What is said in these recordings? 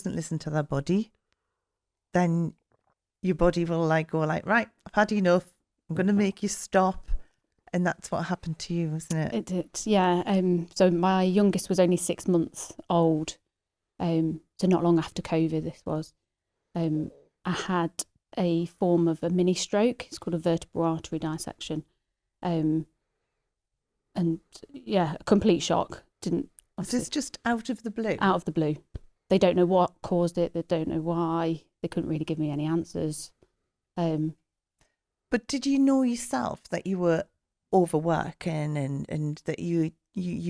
doesn't listen to their body, then your body will like go like, right, I've had enough. I'm going to make you stop. And that's what happened to you, wasn't it? It did, yeah. So my youngest was only 6 months old. So not long after COVID, this was. I had a form of a mini stroke. It's called a vertebral artery dissection. And yeah, a complete shock. Is this just out of the blue? Out of the blue. They don't know what caused it. They don't know why. They couldn't really give me any answers. But did you know yourself that you were overworking and that you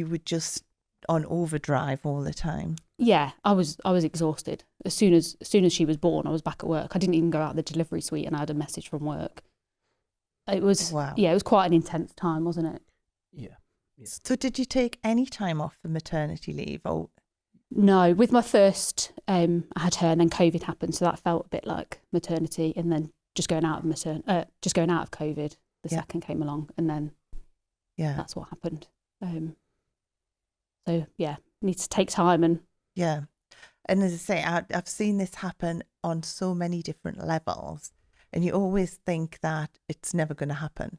were just on overdrive all the time? Yeah, I was exhausted. As soon as she was born, I was back at work. I didn't even go out of the delivery suite, and I had a message from work. It was it was quite an intense time, wasn't it? Yeah. So did you take any time off for maternity leave? Or no, with my first, I had her, and then COVID happened, so that felt a bit like maternity, and then just going out of COVID. The second came along, and then that's what happened. So yeah, need to take time and and as I say, I've seen this happen on so many different levels, and you always think that it's never going to happen,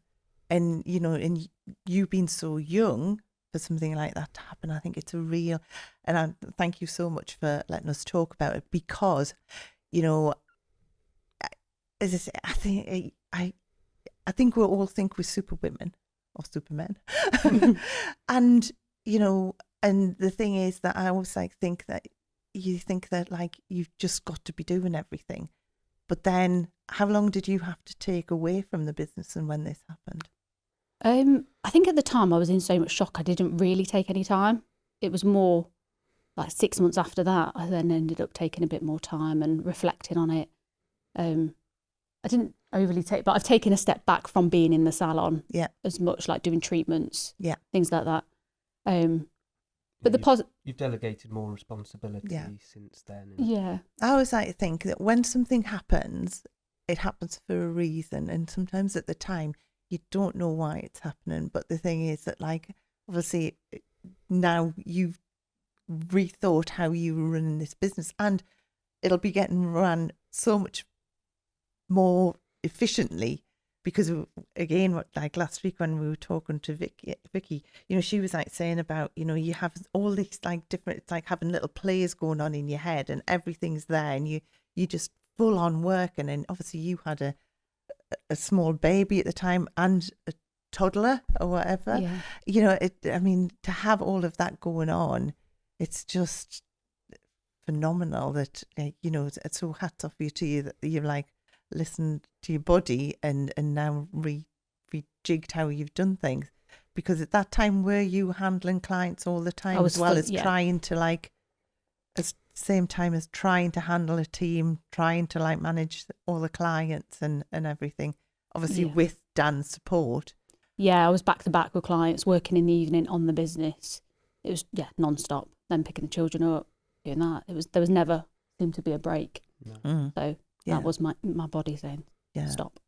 and and you being so young for something like that to happen, I think it's a real, and I thank you so much for letting us talk about it, because as I say, I think we all think we're super women or supermen. And, and the thing is that I always think that you think that like you've just got to be doing everything. But then how long did you have to take away from the business and when this happened? I think at the time I was in so much shock, I didn't really take any time. It was more like 6 months after that, I then ended up taking a bit more time and reflecting on it. I didn't overly but I've taken a step back from being in the salon as much, like doing treatments, things like that. But you've delegated more responsibility since then. I always like to think that when something happens, it happens for a reason, and sometimes at the time you don't know why it's happening. But the thing is that, like, obviously now you've rethought how you were running this business, and it'll be getting run so much more efficiently, because again, like last week when we were talking to Vicky, she was like saying about, you have all these like different, it's like having little plays going on in your head and everything's there, and you just full on working. And obviously you had a small baby at the time and a toddler or whatever. I mean, to have all of that going on, it's just phenomenal that, it's so hats off to you that you're like, listen to your body and now rejigged how you've done things. Because at that time, were you handling clients all the time as well as trying to like, at the same time as trying to handle a team, trying to like manage all the clients and everything, obviously with Dan's support? I was back to back with clients, working in the evening on the business. It was non-stop, then picking the children up, doing that. There was never seemed to be a break. So that was my body saying, stop.